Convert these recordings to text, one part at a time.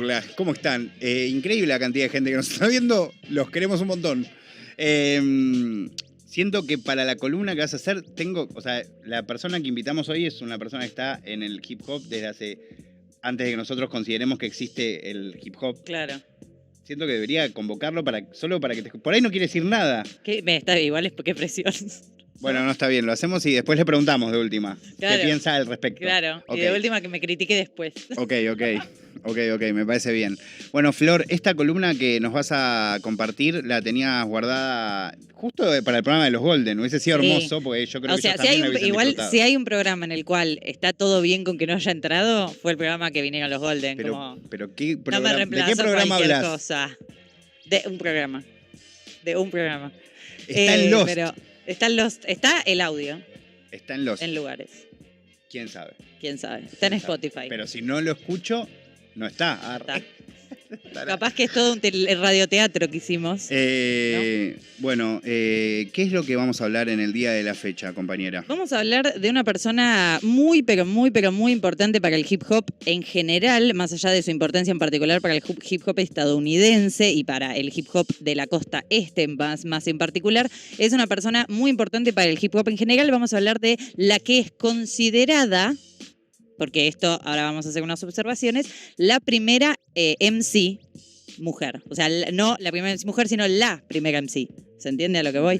burla. ¿Cómo están? Increíble la cantidad de gente que nos está viendo. Los queremos un montón. Siento que para la columna que vas a hacer, la persona que invitamos hoy es una persona que está en el hip hop desde antes de que nosotros consideremos que existe el hip hop. Claro. Siento que debería convocarlo solo para que por ahí no quiere decir nada. Está igual, qué presión. Bueno, no está bien, lo hacemos y después le preguntamos de última. Claro. ¿Qué piensa al respecto? Claro, Okay. Y de última que me critique después. Ok, me parece bien. Bueno, Flor, esta columna que nos vas a compartir la tenías guardada justo para el programa de los Golden. Hubiese sido hermoso, porque yo creo que ellos también lo hubiesen disfrutado. Si hay un programa en el cual está todo bien con que no haya entrado, fue el programa que vinieron los Golden. Pero ¿qué no me ¿de qué programa hablas? Cosa. De un programa. Está en Lost. Está el audio. Está en Lost. En lugares. ¿Quién sabe? Está en Spotify. Pero si no lo escucho, no está. Capaz que es todo un radioteatro que hicimos. ¿No? Bueno, ¿qué es lo que vamos a hablar en el día de la fecha, compañera? Vamos a hablar de una persona muy, pero muy, pero muy importante para el hip hop en general, más allá de su importancia en particular para el hip hop estadounidense y para el hip hop de la costa este más en particular. Es una persona muy importante para el hip hop en general. Vamos a hablar de la que es considerada, porque ahora vamos a hacer unas observaciones, la primera MC mujer. O sea, no la primera MC mujer, sino la primera MC. ¿Se entiende a lo que voy?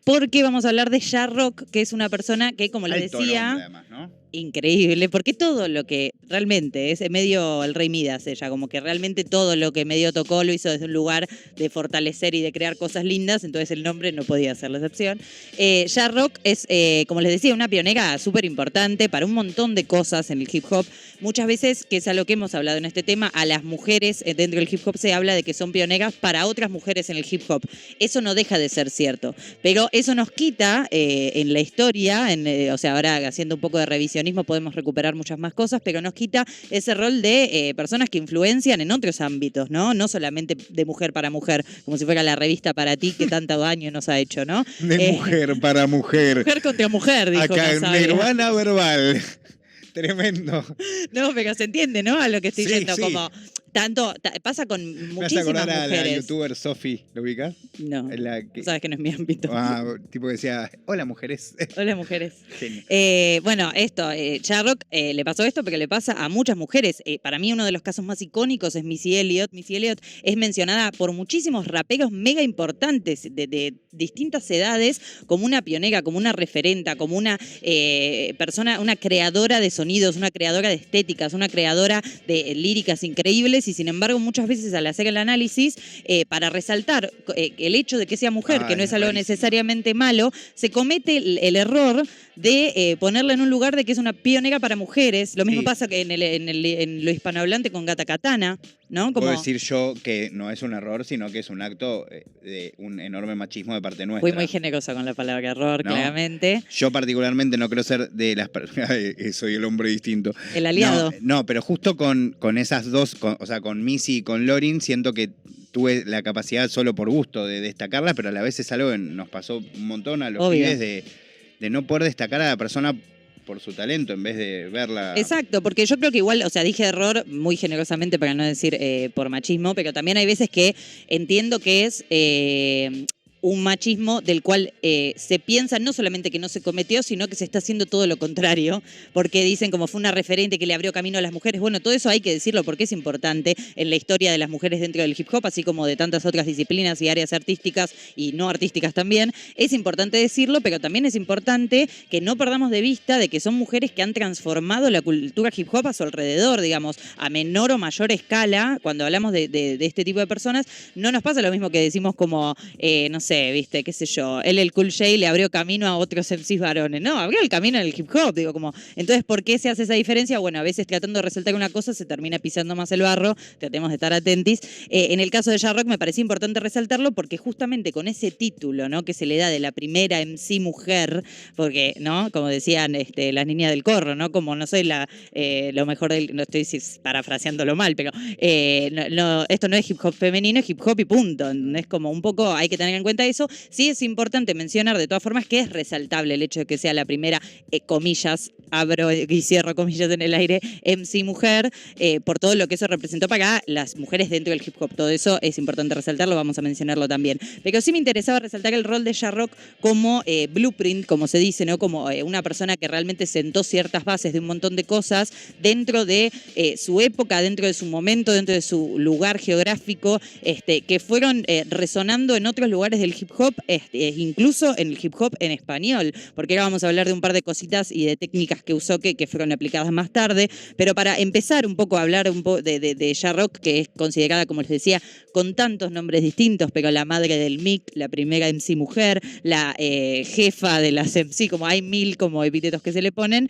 Porque vamos a hablar de Ja Rock, que es una persona que, como les decía... Nombre, además, ¿no? Increíble, porque todo lo que realmente es medio el Rey Midas, ella, como que realmente todo lo que medio tocó lo hizo desde un lugar de fortalecer y de crear cosas lindas, entonces el nombre no podía ser la excepción. Ja Rock es, como les decía, una pionera súper importante para un montón de cosas en el hip hop. Muchas veces, que es a lo que hemos hablado en este tema, a las mujeres dentro del hip hop se habla de que son pioneras para otras mujeres en el hip hop. Eso no deja de ser cierto, pero eso nos quita en la historia, ahora haciendo un poco de revisión, podemos recuperar muchas más cosas, pero nos quita ese rol de personas que influencian en otros ámbitos, ¿no? No solamente de mujer para mujer, como si fuera la revista Para Ti que tanto daño nos ha hecho, ¿no? De mujer para mujer. Mujer contra mujer, dijo. Acá en Nirvana verbal. Tremendo. No, pero se entiende, ¿no? A lo que estoy diciendo, sí. como... pasa con muchísimas mujeres. ¿A la youtuber Sofi? ¿Lo ubicás? No, sabes que no es mi ámbito. Tipo que decía, hola mujeres. Hola mujeres. Genio. Bueno, Ja Rock le pasó esto porque le pasa a muchas mujeres. Para mí uno de los casos más icónicos es Missy Elliott. Missy Elliott es mencionada por muchísimos raperos mega importantes de distintas edades como una pionera, como una referenta, como una persona, una creadora de sonidos, una creadora de estéticas, una creadora de líricas increíbles. Y sin embargo muchas veces al hacer el análisis, para resaltar el hecho de que sea mujer, que no es algo necesariamente malo, se comete el error de ponerla en un lugar de que es una pionera para mujeres. Lo mismo pasa que en lo hispanohablante con Gata Katana, ¿no? Puedo decir yo que no es un error, sino que es un acto de un enorme machismo de parte nuestra. Fui muy generosa con la palabra error, ¿no? Claramente. Yo particularmente no creo ser de las personas... Soy el hombre distinto. El aliado. No, pero justo con esas dos, con Missy y con Lorin, siento que tuve la capacidad solo por gusto de destacarlas, pero a la vez es algo que nos pasó un montón a los pibes de no poder destacar a la persona por su talento en vez de verla... Exacto, porque yo creo que igual, dije error muy generosamente para no decir por machismo, pero también hay veces que entiendo que es... un machismo del cual se piensa no solamente que no se cometió, sino que se está haciendo todo lo contrario, porque dicen como fue una referente que le abrió camino a las mujeres. Bueno, todo eso hay que decirlo porque es importante en la historia de las mujeres dentro del hip hop, así como de tantas otras disciplinas y áreas artísticas y no artísticas también. Es importante decirlo, pero también es importante que no perdamos de vista de que son mujeres que han transformado la cultura hip hop a su alrededor, digamos, a menor o mayor escala. Cuando hablamos de este tipo de personas, no nos pasa lo mismo que decimos como, no sé, viste, qué sé yo, el Cool J le abrió camino a otros MCs varones. No, abrió el camino en el hip hop, digo, como, entonces, ¿por qué se hace esa diferencia? Bueno, a veces tratando de resaltar una cosa se termina pisando más el barro, tratemos de estar atentis. En el caso de Ja Rock me parecía importante resaltarlo porque justamente con ese título, ¿no?, que se le da de la primera MC mujer, porque, ¿no?, como decían las niñas del corro, ¿no?, como no soy lo mejor del, no estoy parafraseándolo mal, pero esto no es hip hop femenino, es hip hop y punto. Es como un poco, hay que tener en cuenta cuenta eso. Sí es importante mencionar de todas formas que es resaltable el hecho de que sea la primera, comillas, abro y cierro comillas en el aire, MC mujer, por todo lo que eso representó para las mujeres dentro del hip hop. Todo eso es importante resaltarlo, vamos a mencionarlo también. Pero sí me interesaba resaltar el rol de Ja-Rock como blueprint, como se dice, ¿no? Como una persona que realmente sentó ciertas bases de un montón de cosas dentro de su época, dentro de su momento, dentro de su lugar geográfico, que fueron resonando en otros lugares del hip hop, incluso en el hip hop en español, porque ahora vamos a hablar de un par de cositas y de técnicas que usó que fueron aplicadas más tarde, pero para empezar un poco a hablar un poco de Ja-Rock, que es considerada, como les decía, con tantos nombres distintos, pero la madre del MIC, la primera MC mujer, la jefa de las MC, como hay mil como epítetos que se le ponen.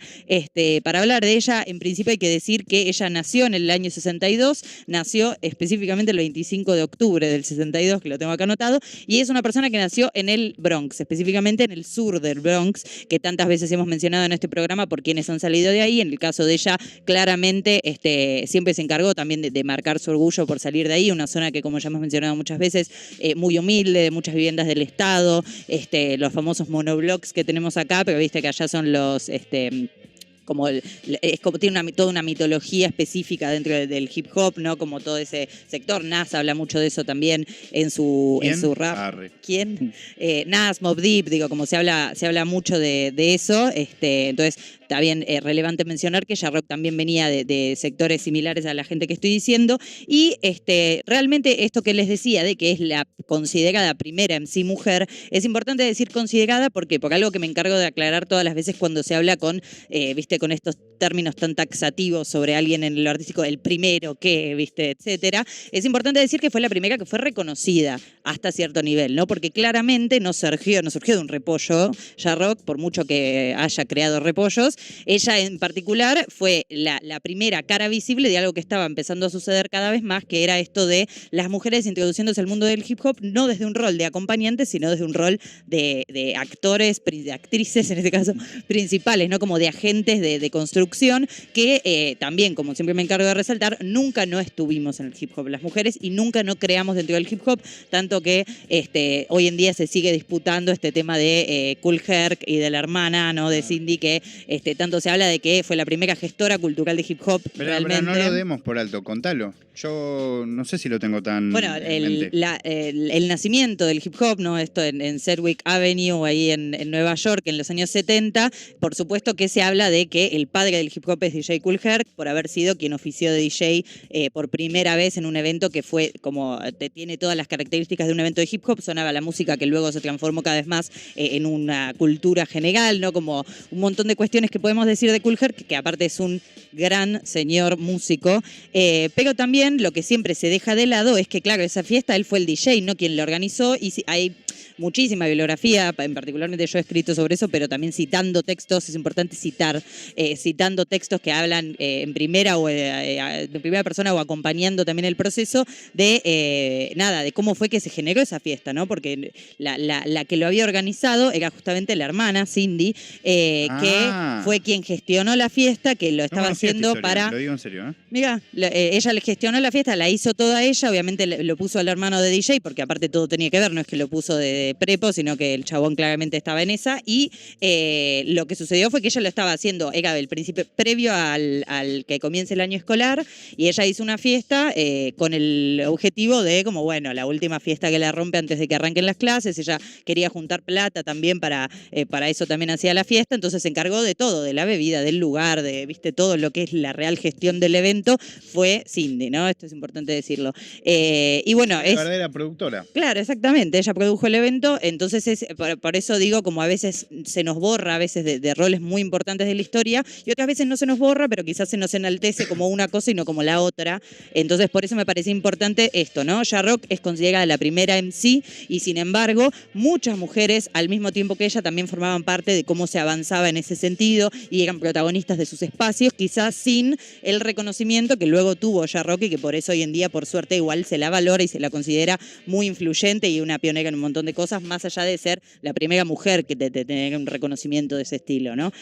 Para hablar de ella, en principio hay que decir que ella nació en el año 62, nació específicamente el 25 de octubre del 62, que lo tengo acá anotado, y es una persona que nació en el Bronx, específicamente en el sur del Bronx, que tantas veces hemos mencionado en este programa por quienes han salido de ahí. En el caso de ella, claramente siempre se encargó también de marcar su orgullo por salir de ahí, una zona que, como ya hemos mencionado muchas veces, muy humilde, de muchas viviendas del Estado, los famosos monoblocks que tenemos acá, pero viste que allá son los... es como tiene toda una mitología específica dentro del hip hop, ¿no? Como todo ese sector. Nas habla mucho de eso también en su rap. Arre. ¿Quién? Nas, Mobb Deep, digo, como se habla mucho de eso. Entonces, está bien relevante mencionar que Ja-Rock también venía de sectores similares a la gente que estoy diciendo. Y realmente esto que les decía, de que es la considerada primera MC mujer, es importante decir considerada porque por algo que me encargo de aclarar todas las veces cuando se habla con estos términos tan taxativos sobre alguien en lo artístico, el primero que, etcétera. Es importante decir que fue la primera que fue reconocida hasta cierto nivel, ¿no? Porque claramente no surgió de un repollo Ja-Rock, por mucho que haya creado repollos. Ella en particular fue la primera cara visible de algo que estaba empezando a suceder cada vez más, que era esto de las mujeres introduciéndose al mundo del hip hop, no desde un rol de acompañantes, sino desde un rol de actores, de actrices en este caso, principales, ¿no? Como de agentes de construcción, que también, como siempre me encargo de resaltar, nunca no estuvimos en el hip hop las mujeres y nunca no creamos dentro del hip hop, tanto que hoy en día se sigue disputando este tema de Kool Herc y de la hermana, ¿no? De Cindy, que tanto se habla de que fue la primera gestora cultural de hip hop. Pero no lo demos por alto, contalo. Yo no sé si lo tengo tan. Bueno, el nacimiento del hip hop, ¿no? Esto en Sedgwick Avenue, ahí en Nueva York, en los años 70, por supuesto que se habla de que el padre del hip hop es DJ Kool Herc, por haber sido quien ofició de DJ por primera vez en un evento que fue como tiene todas las características de un evento de hip hop. Sonaba la música que luego se transformó cada vez más en una cultura general, ¿no? Como un montón de cuestiones que podemos decir de Kool Herc, que aparte es un gran señor músico, pero también lo que siempre se deja de lado es que, claro, esa fiesta él fue el DJ, no quien la organizó, y hay muchísima bibliografía, en particularmente yo he escrito sobre eso, pero también citando textos, es importante citar, citando textos que hablan en primera persona o acompañando también el proceso de cómo fue que se generó esa fiesta, ¿no? Porque la que lo había organizado era justamente la hermana, Cindy, que fue quien gestionó la fiesta, que lo estaba haciendo para... Lo digo en serio, ¿eh? Mira, ella le gestionó la fiesta, la hizo toda ella, obviamente lo puso al hermano de DJ, porque aparte todo tenía que ver, no es que lo puso de prepo, sino que el chabón claramente estaba en esa, y lo que sucedió fue que ella lo estaba haciendo, era el principio, previo al que comience el año escolar, y ella hizo una fiesta con el objetivo de, como bueno, la última fiesta que la rompe antes de que arranquen las clases. Ella quería juntar plata también para eso también hacía la fiesta, entonces se encargó de todo, de la bebida, del lugar, todo lo que es la real gestión del evento, fue Cindy, ¿no? Esto es importante decirlo. Y bueno, la verdadera productora. Claro, exactamente, ella produjo el evento, entonces por eso digo, como a veces se nos borra, a veces de roles muy importantes de la historia, y otras veces no se nos borra, pero quizás se nos enaltece como una cosa y no como la otra. Entonces por eso me parece importante esto, ¿no? Ja-Rock es considerada la primera MC, y sin embargo, muchas mujeres al mismo tiempo que ella también formaban parte de cómo se avanzaba en ese sentido y eran protagonistas de sus espacios, quizás sin el reconocimiento que luego tuvo Ja-Rock, y que por eso hoy en día, por suerte, igual se la valora y se la considera muy influyente y una pionera en un montón de cosas, cosas más allá de ser la primera mujer que te tener un reconocimiento de ese estilo, ¿no?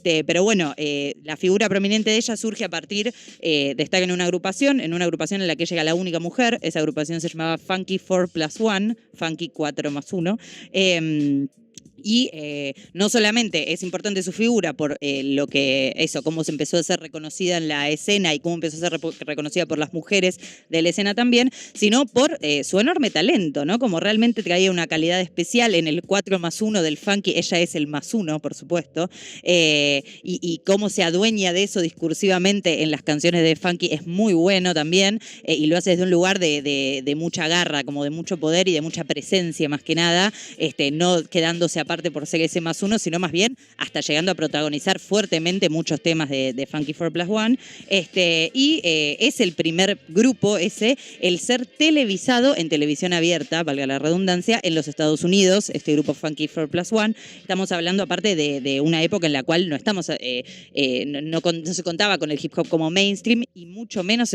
Pero bueno, la figura prominente de ella surge a partir de estar en una agrupación en la que ella era la única mujer. Esa agrupación se llamaba Funky 4+1, Funky 4+1. Y no solamente es importante su figura por cómo se empezó a ser reconocida en la escena y cómo empezó a ser reconocida por las mujeres de la escena también, sino por su enorme talento, ¿no? Como realmente traía una calidad especial en el 4+1 del funky, ella es el +1, por supuesto, y cómo se adueña de eso discursivamente en las canciones de funky es muy bueno también, y lo hace desde un lugar de mucha garra, como de mucho poder y de mucha presencia más que nada, no quedándose aparte por ser ese +1, sino más bien hasta llegando a protagonizar fuertemente muchos temas de Funky 4+1. Es el primer grupo el ser televisado en televisión abierta, valga la redundancia, en los Estados Unidos, este grupo Funky 4+1. Estamos hablando aparte de una época en la cual no se contaba con el hip hop como mainstream y mucho menos,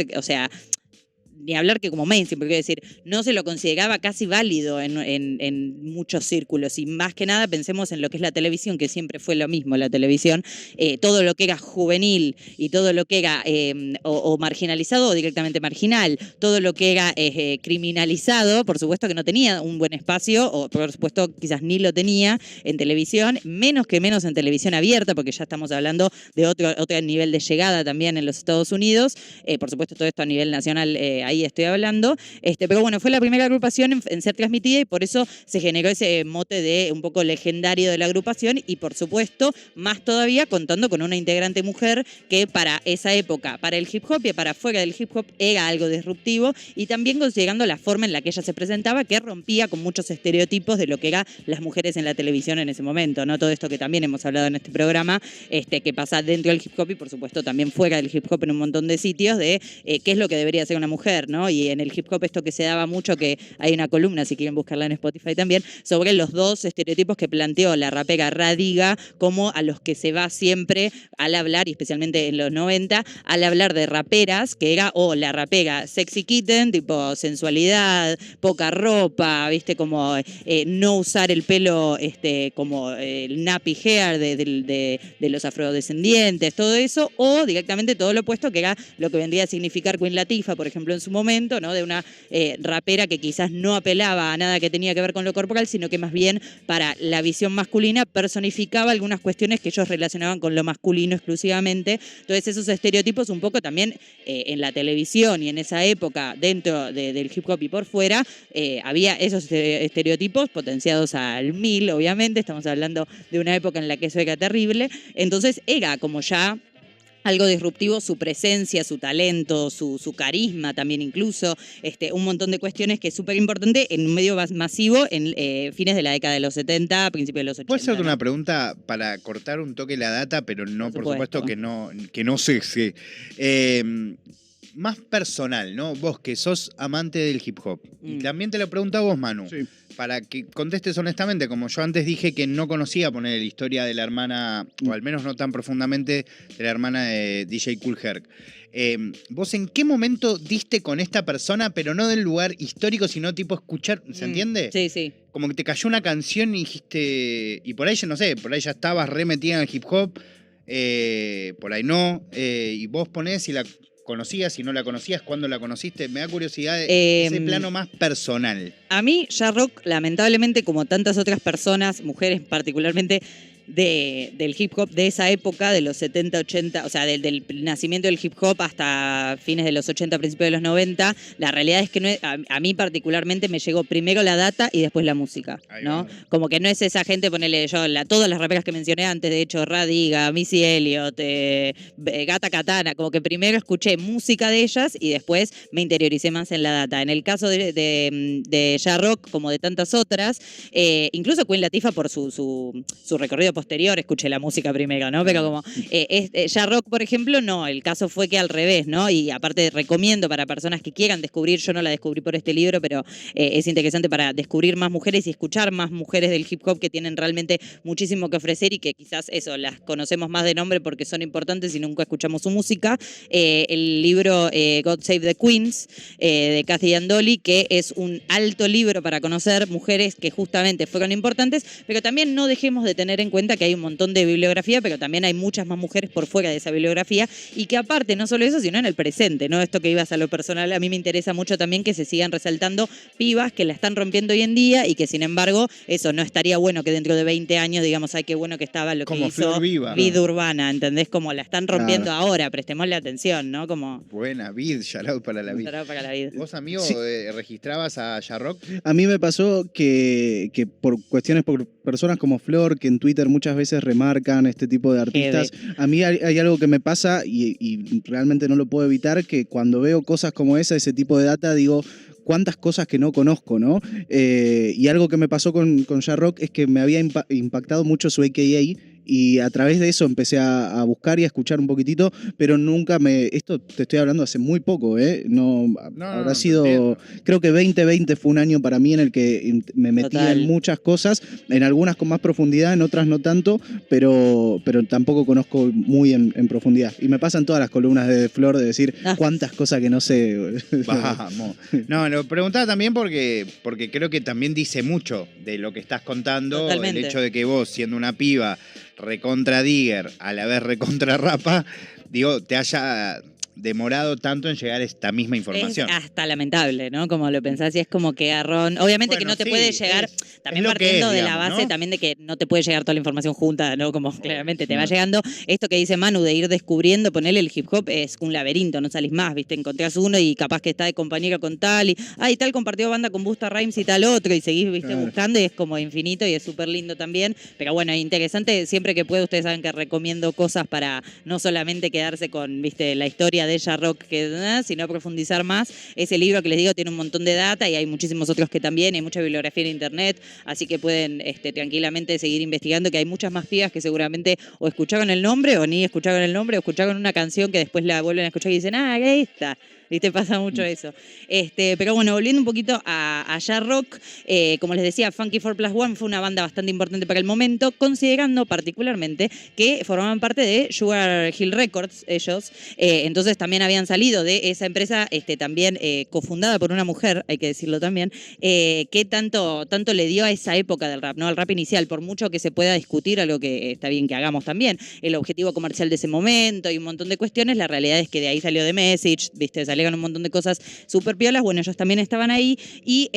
ni hablar que como mainstream, porque quiero decir, no se lo consideraba casi válido en muchos círculos. Y más que nada pensemos en lo que es la televisión, que siempre fue lo mismo la televisión. Todo lo que era juvenil y todo lo que era o marginalizado o directamente marginal, todo lo que era criminalizado, por supuesto que no tenía un buen espacio, o por supuesto quizás ni lo tenía en televisión, menos en televisión abierta, porque ya estamos hablando de otro nivel de llegada también en los Estados Unidos. Por supuesto todo esto a nivel nacional, ahí estoy hablando, pero bueno, fue la primera agrupación en ser transmitida y por eso se generó ese mote de un poco legendario de la agrupación y por supuesto, más todavía contando con una integrante mujer que para esa época, para el hip hop y para fuera del hip hop era algo disruptivo y también considerando la forma en la que ella se presentaba que rompía con muchos estereotipos de lo que eran las mujeres en la televisión en ese momento, ¿no? Todo esto que también hemos hablado en este programa, que pasa dentro del hip hop y por supuesto también fuera del hip hop en un montón de sitios de qué es lo que debería ser una mujer, ¿no? Y en el hip hop esto que se daba mucho, que hay una columna, si quieren buscarla en Spotify también, sobre los dos estereotipos que planteó la rapera Radiga, como a los que se va siempre al hablar, y especialmente en los 90, al hablar de raperas, que era la rapera sexy kitten, tipo sensualidad, poca ropa, viste, como no usar el pelo como el nappy hair de los afrodescendientes, todo eso, o directamente todo lo opuesto, que era lo que vendría a significar Queen Latifah, por ejemplo, en su momento, ¿no? De una rapera que quizás no apelaba a nada que tenía que ver con lo corporal, sino que más bien para la visión masculina personificaba algunas cuestiones que ellos relacionaban con lo masculino exclusivamente. Entonces esos estereotipos un poco también en la televisión y en esa época dentro del hip hop y por fuera había esos estereotipos potenciados al 1000, obviamente, estamos hablando de una época en la que eso era terrible, entonces era como ya algo disruptivo, su presencia, su talento, su carisma también incluso, un montón de cuestiones que es súper importante en un medio masivo en fines de la década de los 70, principios de los 80. ¿Puedo hacerte ¿no? una pregunta para cortar un toque la data, pero no, por supuesto que no sé si... más personal, ¿no? Vos que sos amante del hip hop. Y también te lo pregunto a vos, Manu. Sí. Para que contestes honestamente, como yo antes dije que no conocía poner la historia de la hermana, o al menos no tan profundamente, de la hermana de DJ Kool Herc. ¿Vos en qué momento diste con esta persona, pero no del lugar histórico, sino tipo escuchar, ¿se entiende? Sí, sí. Como que te cayó una canción y dijiste, y por ahí no sé, por ahí ya estabas re metida en el hip hop, por ahí no, y vos ponés si la conocías, si no la conocías, cuándo la conociste. Me da curiosidad ese plano más personal. A mí, Ja Rock, lamentablemente, como tantas otras personas, mujeres particularmente, del hip hop de esa época, de los 70, 80, o sea, del nacimiento del hip hop hasta fines de los 80, principios de los 90, la realidad es que no es, a mí particularmente me llegó primero la data y después la música, ¿no? Como que no es esa gente, ponele yo, todas las raperas que mencioné antes, de hecho, Radiga, Missy Elliott, Gata Katana, como que primero escuché música de ellas y después me interioricé más en la data. En el caso de Ja Rock, como de tantas otras, incluso Queen Latifah por su recorrido posterior escuché la música primero, ¿no? Pero como ya rock, por ejemplo, no, el caso fue que al revés, ¿no? Y aparte recomiendo para personas que quieran descubrir, yo no la descubrí por este libro, pero es interesante para descubrir más mujeres y escuchar más mujeres del hip hop que tienen realmente muchísimo que ofrecer y que quizás eso, las conocemos más de nombre porque son importantes y nunca escuchamos su música. El libro God Save the Queens de Cathy Andoli, que es un alto libro para conocer mujeres que justamente fueron importantes, pero también no dejemos de tener en cuenta que hay un montón de bibliografía, pero también hay muchas más mujeres por fuera de esa bibliografía y que aparte, no solo eso, sino en el presente, ¿no? Esto que ibas a lo personal, a mí me interesa mucho también que se sigan resaltando pibas que la están rompiendo hoy en día y que sin embargo, eso no estaría bueno que dentro de 20 años digamos, ay, qué bueno que estaba lo como que hizo Vida Urbana, ¿entendés? Como la están rompiendo ahora, prestémosle atención, ¿no? Como... Buena, Vid, shout out para la Vid. ¿Vos, amigo, registrabas a Ya-Rock? A mí me pasó que por cuestiones, por personas como Flor, que en Twitter muchas veces remarcan este tipo de artistas, a mí hay algo que me pasa y realmente no lo puedo evitar, que cuando veo cosas como ese tipo de data, digo, cuántas cosas que no conozco, ¿no? Y algo que me pasó con Ya-Rock es que me había impactado mucho su AKA y a través de eso empecé a buscar y a escuchar un poquitito, pero nunca esto te estoy hablando hace muy poco, no habrá sido, creo que 2020 fue un año para mí en el que me metí en muchas cosas, en algunas con más profundidad, en otras no tanto, pero tampoco conozco muy en profundidad. Y me pasan todas las columnas de Flor de decir cuántas cosas que no sé. Vamos. No, lo preguntaba también porque creo que también dice mucho de lo que estás contando. Totalmente. El hecho de que vos, siendo una piba recontra digger, a la vez recontra rapa, digo, te haya demorado tanto en llegar a esta misma información. Es hasta lamentable, ¿no? Como lo pensás y es como que Arrón... Obviamente bueno, que no te puede llegar, también partiendo de la base, ¿no? También de que no te puede llegar toda la información junta, ¿no? Como claramente te va llegando. Esto que dice Manu de ir descubriendo, ponerle el hip hop es un laberinto, no salís más, ¿viste? Encontrás uno y capaz que está de compañero con tal y tal compartió banda con Busta Rhymes y tal otro y seguís, ¿viste? Buscando y es como infinito y es súper lindo también. Pero bueno, es interesante, siempre que puedo, ustedes saben que recomiendo cosas para no solamente quedarse con, ¿viste? La historia de Ya-Rock, sino profundizar más. Ese libro que les digo tiene un montón de data y hay muchísimos otros que también, hay mucha bibliografía en internet, así que pueden tranquilamente seguir investigando, que hay muchas más pibas que seguramente o escucharon el nombre o ni escucharon el nombre o escucharon una canción que después la vuelven a escuchar y dicen, ¿qué es esta? ¿Viste? Pasa mucho eso. Pero bueno, volviendo un poquito a Ya-Rock, como les decía, Funky 4+1 fue una banda bastante importante para el momento, considerando particularmente que formaban parte de Sugar Hill Records, ellos. Entonces también habían salido de esa empresa, también cofundada por una mujer, hay que decirlo también, que tanto le dio a esa época del rap, ¿no? Al rap inicial, por mucho que se pueda discutir, algo que está bien que hagamos también, el objetivo comercial de ese momento y un montón de cuestiones, la realidad es que de ahí salió The Message, ¿viste? Salieron un montón de cosas súper piolas, bueno, ellos también estaban ahí y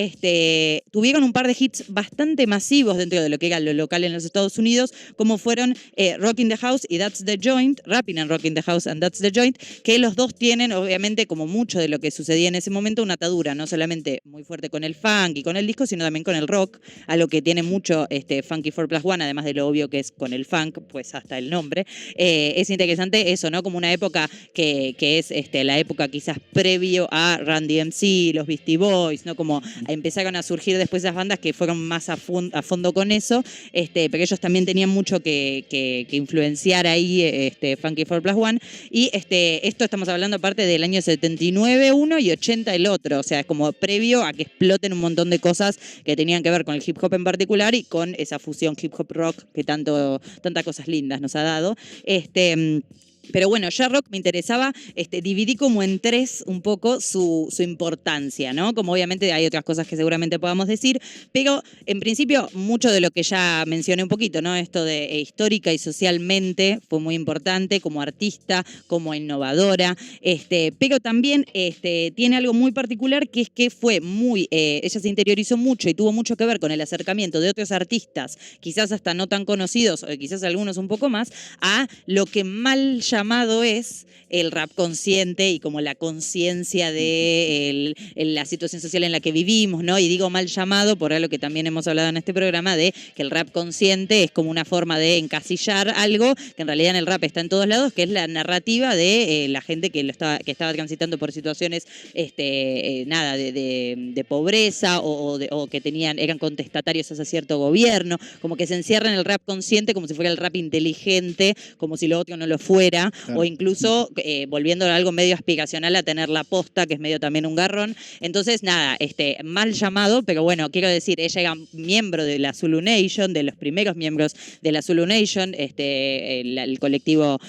tuvieron un par de hits bastante masivos dentro de lo que era lo local en los Estados Unidos, como fueron Rockin' the House y That's the Joint, Rapping and Rockin' the House and That's the Joint, que los dos tienen, obviamente, como mucho de lo que sucedía en ese momento, una atadura, no solamente muy fuerte con el funk y con el disco, sino también con el rock, a lo que tiene mucho Funky 4+1, además de lo obvio que es con el funk, pues hasta el nombre. Es interesante eso, ¿no? Como una época que es la época quizás previo a Run DMC, los Beastie Boys, ¿no? Como empezaron a surgir después esas bandas que fueron más a fondo con eso, pero ellos también tenían mucho que influenciar ahí Funky 4+1 y esto estamos hablando aparte del año 79 uno y 80 el otro, o sea, es como previo a que exploten un montón de cosas que tenían que ver con el hip hop en particular y con esa fusión hip hop rock que tantas cosas lindas nos ha dado. Pero bueno, Ya-Rock me interesaba, dividí como en tres un poco su importancia, ¿no? Como obviamente hay otras cosas que seguramente podamos decir, pero en principio mucho de lo que ya mencioné un poquito, ¿no? Esto de histórica y socialmente fue muy importante como artista, como innovadora, pero también tiene algo muy particular que es que fue ella se interiorizó mucho y tuvo mucho que ver con el acercamiento de otros artistas, quizás hasta no tan conocidos, o quizás algunos un poco más, a lo que mal llamado llamado es el rap consciente y como la conciencia de la situación social en la que vivimos, ¿no? Y digo mal llamado por algo que también hemos hablado en este programa, de que el rap consciente es como una forma de encasillar algo que en realidad en el rap está en todos lados, que es la narrativa de la gente que estaba transitando por situaciones de pobreza o que eran contestatarios hacia cierto gobierno, como que se encierra en el rap consciente como si fuera el rap inteligente, como si lo otro no lo fuera, claro. O incluso volviendo a algo medio aspiracional a tener la posta, que es medio también un garrón. Entonces, nada, mal llamado, pero bueno, quiero decir, ella era miembro de la Zulu Nation, de los primeros miembros de la Zulu Nation, el colectivo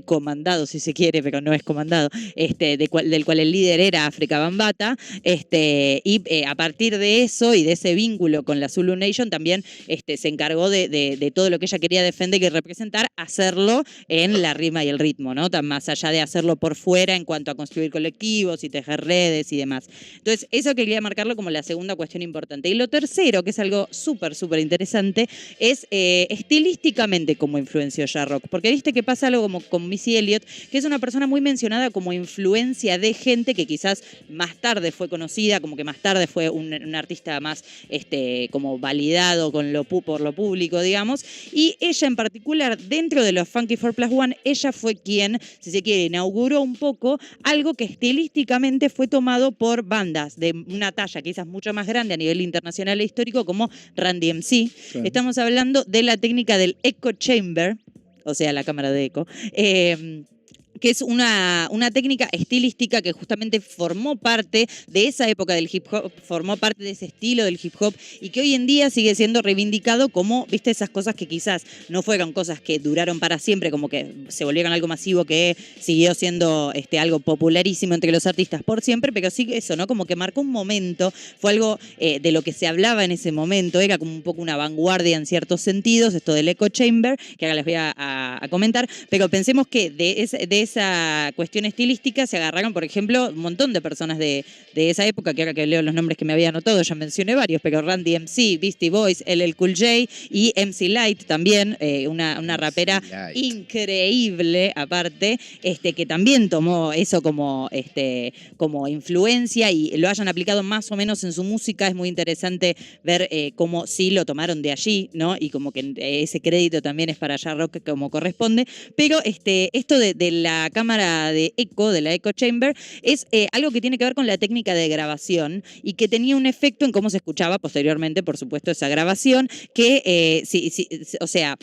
comandado, si se quiere, pero no es comandado, del cual el líder era África Bambaataa, y a partir de eso y de ese vínculo con la Zulu Nation también se encargó de todo lo que ella quería defender y representar, hacerlo en la rima y el ritmo, ¿no? Más allá de hacerlo por fuera en cuanto a construir colectivos y tejer redes y demás. Entonces, eso quería marcarlo como la segunda cuestión importante. Y lo tercero, que es algo súper, súper interesante, es estilísticamente cómo influenció Jarrock. Porque viste que pasa algo como con Missy Elliott, que es una persona muy mencionada como influencia de gente que quizás más tarde fue conocida, como que más tarde fue un artista más como validado por lo público, digamos. Y ella en particular, dentro de los Funky 4+1, ella fue quien, si se quiere, inauguró un poco algo que estilísticamente fue tomado por bandas de una talla quizás mucho más grande a nivel internacional e histórico como Run DMC. Claro. Estamos hablando de la técnica del echo chamber, o sea, la cámara de eco, que es una técnica estilística que justamente formó parte de esa época del hip hop, formó parte de ese estilo del hip hop y que hoy en día sigue siendo reivindicado como, viste, esas cosas que quizás no fueron cosas que duraron para siempre, como que se volvieron algo masivo que siguió siendo algo popularísimo entre los artistas por siempre, pero sí eso, ¿no? Como que marcó un momento, fue algo de lo que se hablaba en ese momento, era como un poco una vanguardia en ciertos sentidos, esto del echo chamber, que ahora les voy a comentar, pero pensemos que de esa cuestión estilística se agarraron, por ejemplo, un montón de personas de esa época, que ahora que leo los nombres que me había anotado, ya mencioné varios, pero Run DMC, Beastie Boys, LL Cool J y MC Lyte también, una rapera increíble, aparte, que también tomó eso como influencia y lo hayan aplicado más o menos en su música. Es muy interesante ver cómo sí lo tomaron de allí, ¿no? Y como que ese crédito también es para Jarrock como corresponde. Pero esto de la cámara de eco, de la echo chamber, es algo que tiene que ver con la técnica de grabación y que tenía un efecto en cómo se escuchaba posteriormente, por supuesto, esa grabación, que, o sea,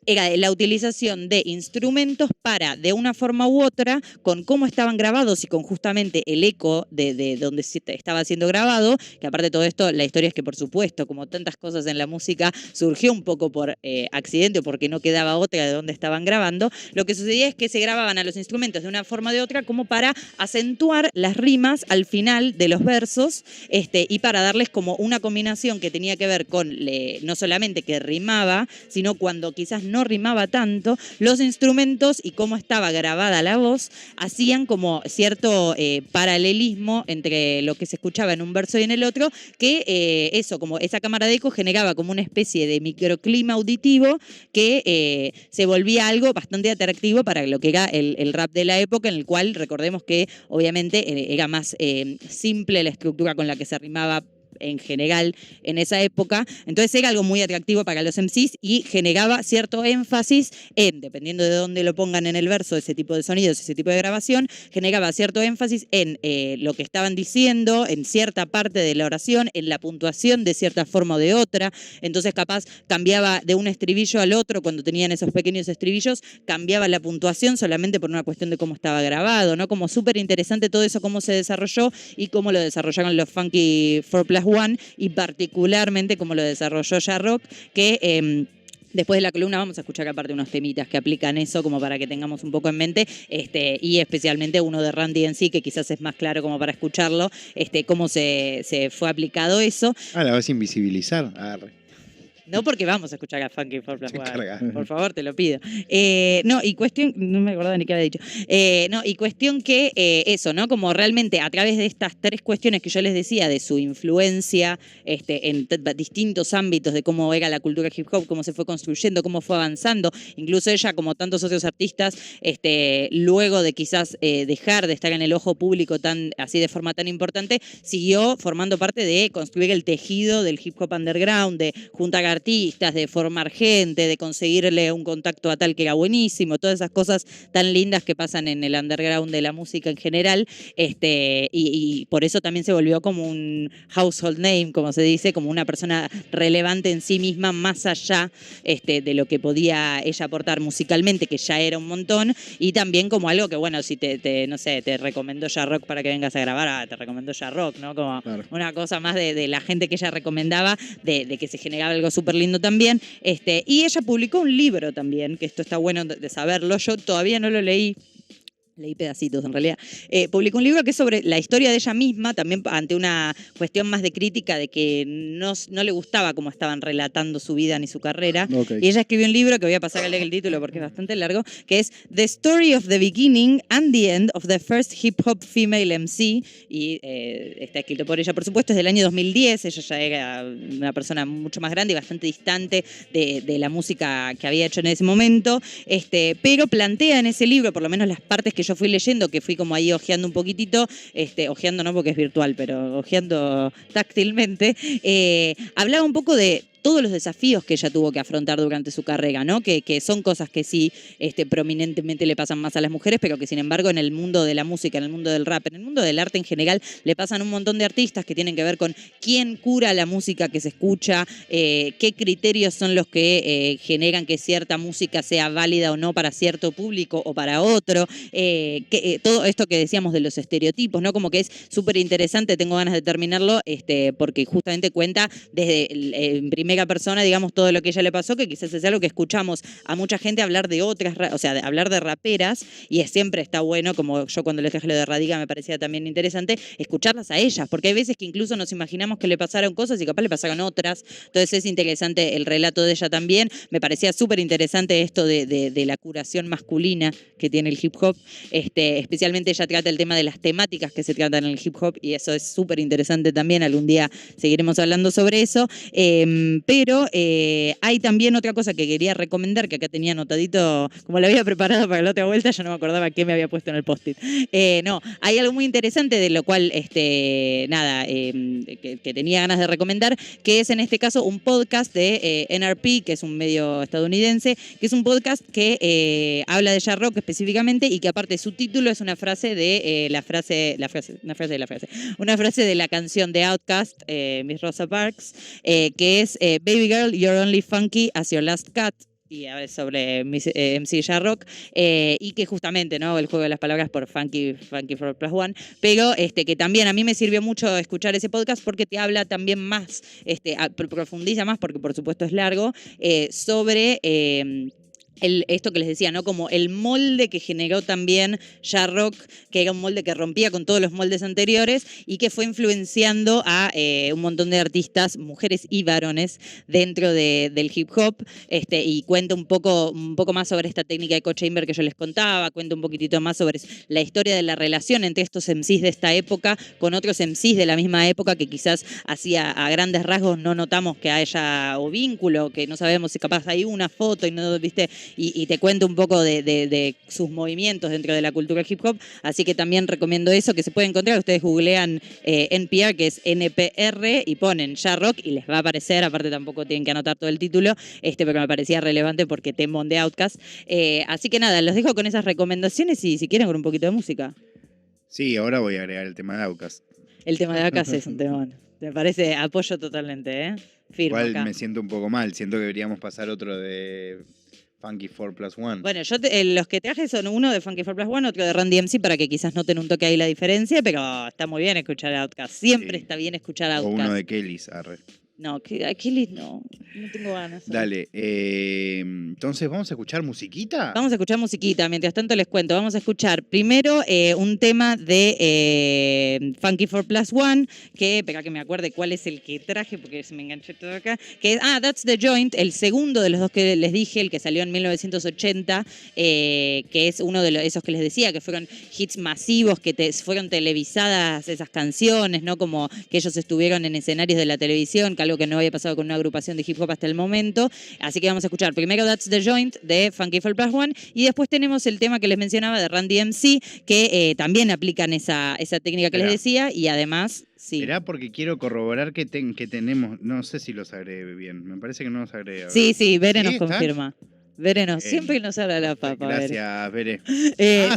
era la utilización de instrumentos para, de una forma u otra, con cómo estaban grabados y con justamente el eco de donde estaba siendo grabado, que aparte de todo esto, la historia es que, por supuesto, como tantas cosas en la música, surgió un poco por accidente o porque no quedaba otra de donde estaban grabando. Lo que sucedía es que se grababan a los instrumentos de una forma o de otra como para acentuar las rimas al final de los versos y para darles como una combinación que tenía que ver con no solamente que rimaba, sino cuando quizás no rimaba tanto, los instrumentos y cómo estaba grabada la voz hacían como cierto paralelismo entre lo que se escuchaba en un verso y en el otro, que eso, como esa cámara de eco generaba como una especie de microclima auditivo que se volvía algo bastante atractivo para lo que era el rap de la época, en el cual recordemos que obviamente era más simple la estructura con la que se rimaba en general en esa época. Entonces era algo muy atractivo para los MCs y generaba cierto énfasis en, dependiendo de dónde lo pongan en el verso, ese tipo de sonidos, ese tipo de grabación, generaba cierto énfasis en lo que estaban diciendo, en cierta parte de la oración, en la puntuación de cierta forma o de otra. Entonces capaz cambiaba de un estribillo al otro, cuando tenían esos pequeños estribillos, cambiaba la puntuación solamente por una cuestión de cómo estaba grabado, ¿no? Como súper interesante todo eso, cómo se desarrolló y cómo lo desarrollaron los Funky 4+1 y particularmente cómo lo desarrolló Jarrock, que después de la columna vamos a escuchar aparte unos temitas que aplican eso como para que tengamos un poco en mente, y especialmente uno de Run DMC que quizás es más claro como para escucharlo, cómo se fue aplicado eso. La vas a invisibilizar. Arre. No porque vamos a escuchar a Funky 4+1. Por favor, te lo pido. No me acordaba ni qué había dicho. Y cuestión que eso, ¿no? Como realmente a través de estas 3 cuestiones que yo les decía, de su influencia en distintos ámbitos de cómo era la cultura hip hop, cómo se fue construyendo, cómo fue avanzando, incluso ella, como tantos otros artistas, luego de quizás dejar de estar en el ojo público así de forma tan importante, siguió formando parte de construir el tejido del hip hop underground, de juntar artistas, de formar gente, de conseguirle un contacto a tal que era buenísimo, todas esas cosas tan lindas que pasan en el underground de la música en general, y por eso también se volvió como un household name, como se dice, como una persona relevante en sí misma, más allá de lo que podía ella aportar musicalmente, que ya era un montón, y también como algo que, bueno, si no sé, te recomendó Jarrock para que vengas a grabar, te recomendó Jarrock, ¿no? Como claro. Una cosa más de la gente que ella recomendaba, de que se generaba algo súper lindo también. Y ella publicó un libro también, que esto está bueno de saberlo. Yo todavía no lo leí pedacitos en realidad. Publicó un libro que es sobre la historia de ella misma, también ante una cuestión más de crítica de que no le gustaba cómo estaban relatando su vida ni su carrera. Okay. Y ella escribió un libro que voy a pasar a leer el título porque es bastante largo, que es The Story of the Beginning and the End of the First Hip Hop Female MC. Y está escrito por ella, por supuesto, es del año 2010. Ella ya era una persona mucho más grande y bastante distante de la música que había hecho en ese momento. Pero plantea en ese libro, por lo menos las partes que yo fui leyendo, que fui como ahí ojeando un poquitito, ojeando no porque es virtual, pero ojeando táctilmente, hablaba un poco de todos los desafíos que ella tuvo que afrontar durante su carrera, ¿no? Que son cosas que sí prominentemente le pasan más a las mujeres, pero que sin embargo en el mundo de la música, en el mundo del rap, en el mundo del arte en general, le pasan un montón de artistas que tienen que ver con quién cura la música que se escucha, qué criterios son los que generan que cierta música sea válida o no para cierto público o para otro, todo esto que decíamos de los estereotipos, ¿no? Como que es súper interesante, tengo ganas de terminarlo, porque justamente cuenta desde en primera persona, digamos, todo lo que a ella le pasó, que quizás es algo que escuchamos a mucha gente hablar de otras, o sea, de hablar de raperas, y siempre está bueno, como yo cuando le traje lo de Radiga me parecía también interesante, escucharlas a ellas, porque hay veces que incluso nos imaginamos que le pasaron cosas y capaz le pasaron otras, entonces es interesante el relato de ella también, me parecía súper interesante esto de la curación masculina que tiene el hip hop, especialmente ella trata el tema de las temáticas que se tratan en el hip hop, y eso es súper interesante también, algún día seguiremos hablando sobre eso, pero hay también otra cosa que quería recomendar, que acá tenía anotadito, como la había preparado para la otra vuelta, ya no me acordaba qué me había puesto en el post-it. Hay algo muy interesante de lo cual, que tenía ganas de recomendar, que es en este caso un podcast de NRP, que es un medio estadounidense, que es un podcast que habla de Jarrock específicamente y que aparte su título es una frase de una frase de la canción de Outkast, Miss Rosa Parks, que es Baby Girl, You're Only Funky as Your Last Cat, y a ver, sobre MC Jarrock, y que justamente, ¿no? El juego de las palabras por Funky 4+1, pero que también a mí me sirvió mucho escuchar ese podcast porque te habla también más, profundiza más, porque por supuesto es largo, sobre esto que les decía, ¿no? Como el molde que generó también Jarrock, que era un molde que rompía con todos los moldes anteriores y que fue influenciando a un montón de artistas, mujeres y varones, dentro del hip hop, y cuenta un poco más sobre esta técnica de echo chamber que yo les contaba, cuenta un poquitito más sobre la historia de la relación entre estos MCs de esta época con otros MCs de la misma época que quizás a grandes rasgos no notamos que haya o vínculo, que no sabemos si capaz hay una foto y no, ¿viste? Y te cuento un poco de sus movimientos dentro de la cultura hip hop, así que también recomiendo eso, que se puede encontrar, ustedes googlean NPR, que es NPR, y ponen Jarrock y les va a aparecer, aparte tampoco tienen que anotar todo el título, pero me parecía relevante porque temón de Outkast, así que nada, los dejo con esas recomendaciones y si quieren con un poquito de música. Sí, ahora voy a agregar el tema de Outkast. El tema de Outkast es un temón, me parece, apoyo totalmente, firme. Igual acá. me siento un poco mal, siento que deberíamos pasar otro de Funky 4+1. Bueno, los que traje son uno de Funky 4+1, otro de Randy MC, para que quizás noten un toque ahí la diferencia, pero está muy bien escuchar Outkast. Siempre está bien escuchar Outkast. O uno de Kellys, arre. No, Kellys no. No tengo ganas. Dale, entonces, ¿vamos a escuchar musiquita? Vamos a escuchar musiquita, mientras tanto les cuento. Vamos a escuchar primero un tema de Funky 4+1, que, espera que me acuerde cuál es el que traje, porque se me enganché todo acá, que es, That's the Joint, el segundo de los dos que les dije, el que salió en 1980, que es uno de esos que les decía, que fueron hits masivos, que fueron televisadas esas canciones, ¿no? Como que ellos estuvieron en escenarios de la televisión, que algo que no había pasado con una agrupación de hip hop hasta el momento. Así que vamos a escuchar primero That's the Joint de Funky 4+1 y después tenemos el tema que les mencionaba de Run DMC, que también aplican esa técnica que les decía y además... Sí. Será porque quiero corroborar que tenemos, no sé si los agregué bien, me parece que no los agregué. Sí, Bere nos ¿Están? confirma. Bere siempre nos habla la papa. Gracias, Bere.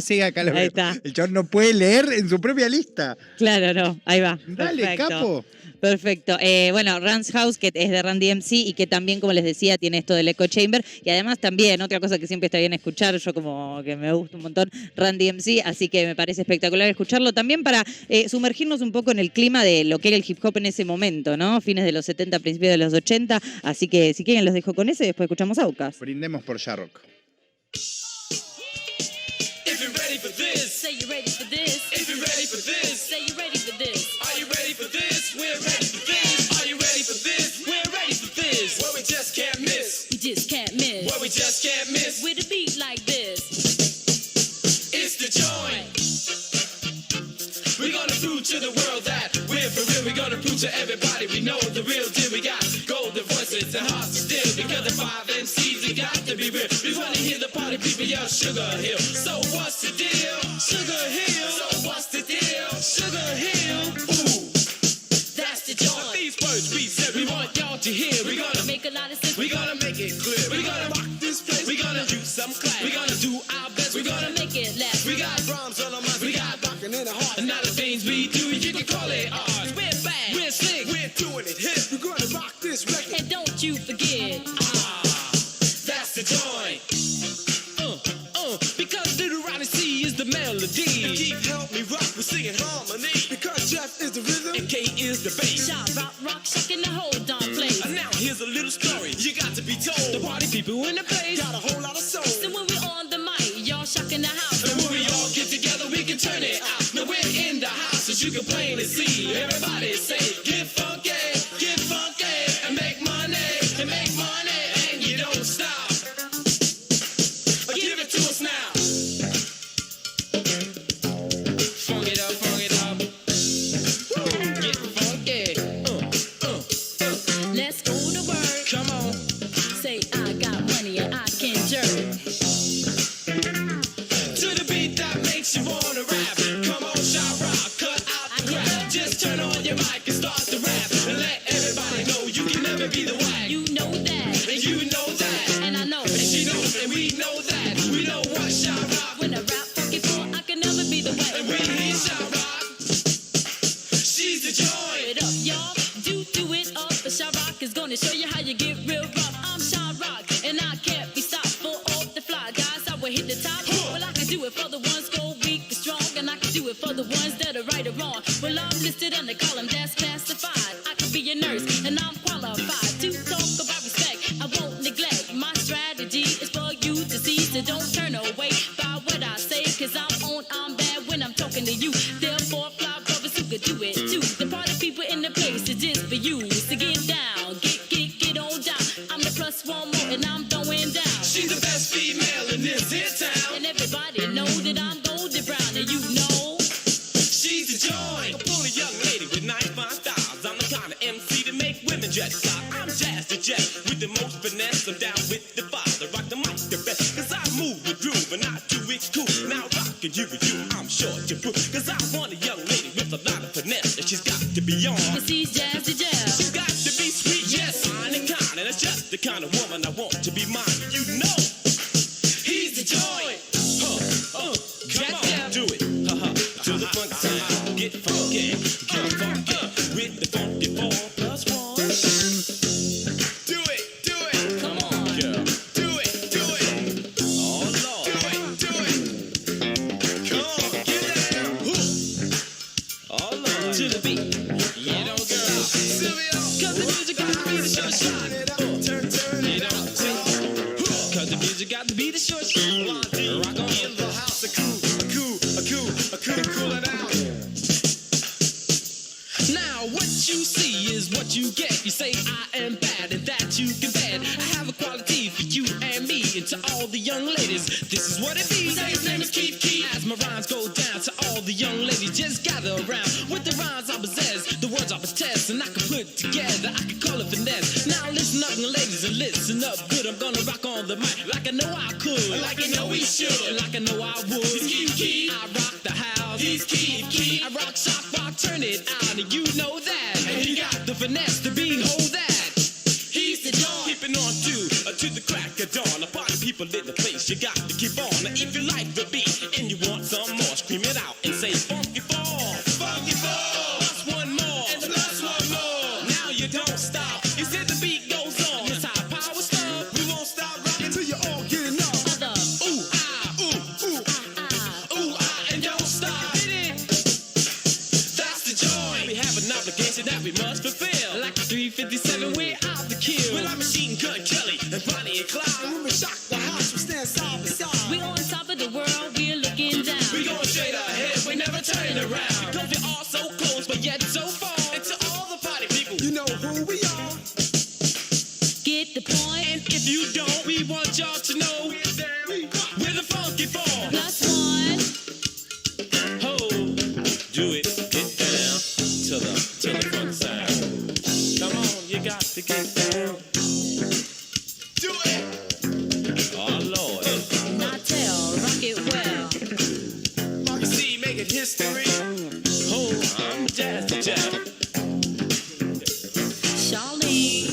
Sí, acá lo ahí veo. está. El chabón no puede leer en su propia lista. Claro, no, ahí va. Dale, perfecto. capo. Perfecto. Bueno, Run's House, que es de Run DMC y que también, como les decía, tiene esto del Echo Chamber. Y además también, otra cosa que siempre está bien escuchar, yo como que me gusta un montón Run DMC, así que me parece espectacular escucharlo también para sumergirnos un poco en el clima de lo que era el hip hop en ese momento, ¿no? Fines de los 70, principios de los 80. Así que si quieren los dejo con ese y después escuchamos Outkast. Brindemos por Sharrock. If you're ready for this, say you're ready for this. If you're ready for this, say you're ready for this. Are you ready for this? We're ready for this. Are you ready for this? We're ready for this. Where we just can't miss. We just can't miss. Where we just can't miss. With a beat like this. It's the joint. We're gonna prove to the world that we're for real. We're gonna prove to everybody we know the real deal. We got golden voices and hearts to steal. Because the 5 MCs, we got to be real. We wanna hear the party people yell Sugar Hill. So what's the deal? Sugar Hill. So what's the deal? Sugar Hill. Ooh, that's the joint. These words we said we want y'all to hear. We're gonna make a lot of sense. We're gonna make it clear. We're gonna rock this place. We're gonna use some class. We're gonna do our best. We're gonna make it last. We got rhymes on our minds. We got rockin' in the heart. And now the things we do, you can call it ours. We're back. We're slick. We're doing it hip. We're gonna rock this record. And don't you forget. That's the joint. Because Little Ronnie C is the melody. And Keith help me rock, we're singing harmony. Because Jeff is the rhythm and K is the bass. Shot, rock, shocking the whole darn place. And now here's a little story you got to be told. The party people in the place got a whole lot of soul. So when we're on the mic, y'all shocking the house. And when we all get together, we can turn it out. Now we're in the house, as you can plainly see. Everybody say, get funky, and make money, and you don't stop. Give it to us now. Funk it up. Get funky. Let's go to work. Come on. Say I got money and I can jerk. To the beat that makes you wanna rap. Come on, shout rock, cut out the crap. Just turn on your mic and start to rap. And let everybody know you can never be the whack. You know that. And you know that. And I know. And she knows and we know that. We know what shout rock. When I rap funky for, I can never be the whack. And we hear shout rock. She's the joy. It up, y'all. Do it up. The shout rock is gonna show you how you get real rough. I'm shout rock, and I can't be stopped. Full off the fly, guys. I will hit the top. Well, I can do it for the ones go weak and strong, and I can do it for the ones that are right or wrong. Well, I'm listed in the column that's classified. I could be a nurse, and I'm qualified to talk about respect. I won't neglect. My strategy is for you to see, so don't turn away by what I say, cause I'm bad when I'm talking to you. Therefore, fly brothers who could do it too. The party people in the place is just for you. So get down, get on down. I'm the plus one more, and I'm throwing down. She's the best female in this here town. And everybody know that I'm golden brown, and you know she's the joy. A fully young lady with nice fine styles. I'm the kind of MC to make women jet stop. I'm Jazz the Jet with the most finesse. I'm down with the father, rock the mic the best. Cause I move with groove and I do it cool. Now rockin' you with you, I'm sure to prove. Cause I want a young lady with a lot of finesse, and she's got to be on. Cause she's Jazz the Jet. She's got to be sweet, yes, fine and kind. And that's just the kind of woman I want to be mine. You know, he's the joy. Come on, do it. To the funky sound, get funky, with the funky 4+1. Do it, come on, girl. Do it. Oh Lord, do it. Come on, get down. Oh Lord, to the beat. You know, girl. Sylvia, 'cause the music got to be the sunshine. Turn Now what you see is what you get. You say I am bad and that you can bet. I have a quality for you and me and to all the young ladies. This is what it means. Say his name is Keith Keith. As my rhymes go down to all the young ladies, just gather around with the rhymes I possess, the words I possess, and I can put together. I can call it finesse. Now listen up, ladies, and listen up good. I'm gonna rock on the mic like I know I could, like I know we should, like I know I would. He's Keith Keith. I rock the house. He's Keith Keith. I rock, shop, rock, turn it out, and you know that. And he got the finesse to behold that. He's the dawn, keeping on to the crack of dawn. A party people in the place, you got to keep on. Now if you like the beat and you want some more, scream it out and say funky fall, funky fall. Plus one more, and plus one more. Now you don't stop. You said the beat goes on. It's high power stuff. We won't stop rocking till you all get enough. Ooh ah, ooh ooh ooh ah, and don't stop. Hit it. That's the joy. We have an obligation that we must fulfill. Like the 357, we're out to kill. Well, I'm Machine Gun Kelly and Bonnie and Clyde. When we shock the house, we stand side by side. We on top of the world, we're looking down. We going straight ahead, we never turn around. Because we're all so close, but yet so far. And to all the party people, you know who we are. Get the point. And if you don't, we want y'all to know we're the funky four. Plus one. Ho, do it, get down to the funk sound. Come on, you got to get down. Do it. Oh Lord. Natel, rock it well. Marky C making history. Oh, I'm Jazz the Jazz. Charlene.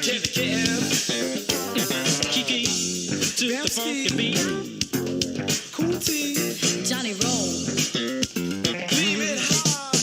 Kevin Kev. Kiki. To the funky beat. Cool T. Johnny Roll. Leave it hard.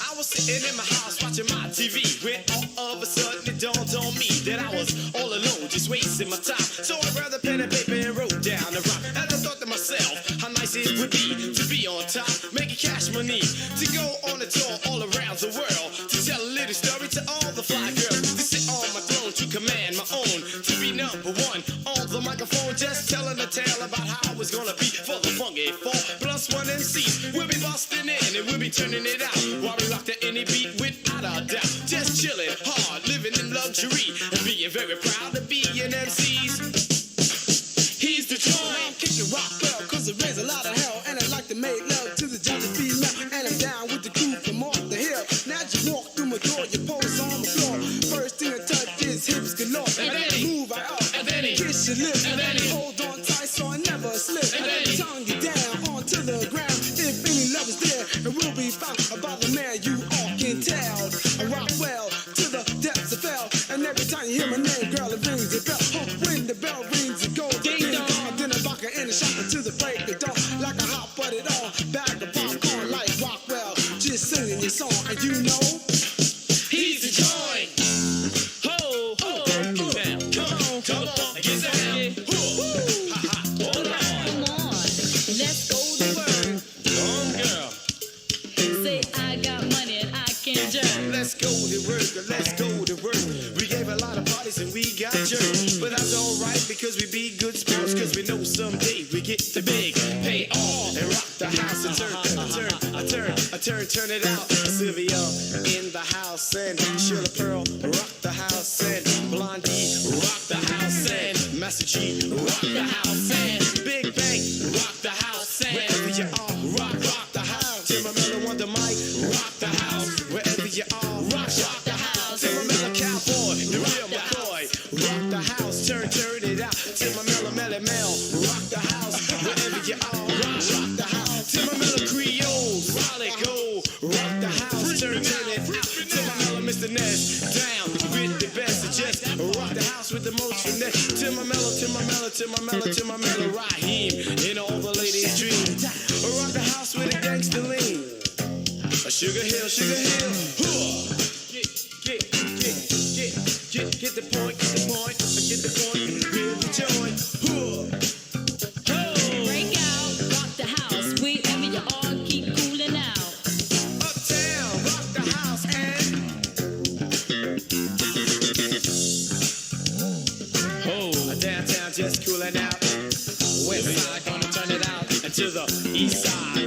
I was sitting in my house watching my TV when all of a sudden it dawned on me that I was all alone, just wasting my time. So I grabbed a pen and paper and wrote down a rhyme. And I thought to myself how nice it would be to be on top, making cash money, to go on a tour all around the world, to tell a little story to all the fly girls, to sit on my throne, to command my own, to be number one on the microphone, just telling a tale about how it's gonna be for the funky four. Plus one MC, we'll be busting in and we'll be turning it out while we rock to any beat without a doubt. Just chilling hard, living in luxury, and being very proud to be an MC's. He's the joint. Kicking rock well, cause it rains a lot of hell. And I like to make love to the jolly female. And I'm down with the crew from off the hill. Now you walk through my door, you pose on the floor. First thing I touch is hips galore. And then I he- move right up, and then he- kiss your lips. and then he- hold on tight so I never slip. And then he- tongue you down onto the ground. If any love is there, it will be found about the man you all can tell. I rock well to the depths of hell. And every time you hear my name, girl, it rings a bell. Oh, when the bell rings, it goes Ding dong. then I rock her in the shop to the break of dawn. Like a hot butted on, bag of popcorn like Rockwell. Just singing your song, and you know. He's the joint. Ho, ho, now, come on, get down. Woo, ha, ha, hold on. Come on. Let's go to work. Come on, girl. Say I got money and I can jerk. Let's go to work, let's go to work. We gave a lot of parties and we got jerked. But that's alright because we be good sports. Cause we know someday we get the big pay off and rock the house and turn it out. Sylvia in the house and Sheila Pearl rock the house and Blondie rock the house and Master G rock the house and Big Bang rock the house and wherever you are, rock the house. Tim Miller on the mic, rock the house. Wherever you are, rock the house. Tim Miller Cowboy, the real McCoy, rock the house. Turn it out. Tim Miller Melly Mel, rock the house. Wherever you are, rock the house. Tim Miller Creole, Raleigh Go, rock the house. Turn it out. Tim Miller Mr. Ness, down with the best. Just rock the house with the most finesse. Tim Miller, Raheem, in all the ladies' dreams. Rock the house with a gangster lean. Sugar Hill. Get the point, feel the joy. Break out, rock the house. Wherever you are, keep cooling out. Uptown, rock the house and downtown just cooling out. West side gonna turn it out, and to the east side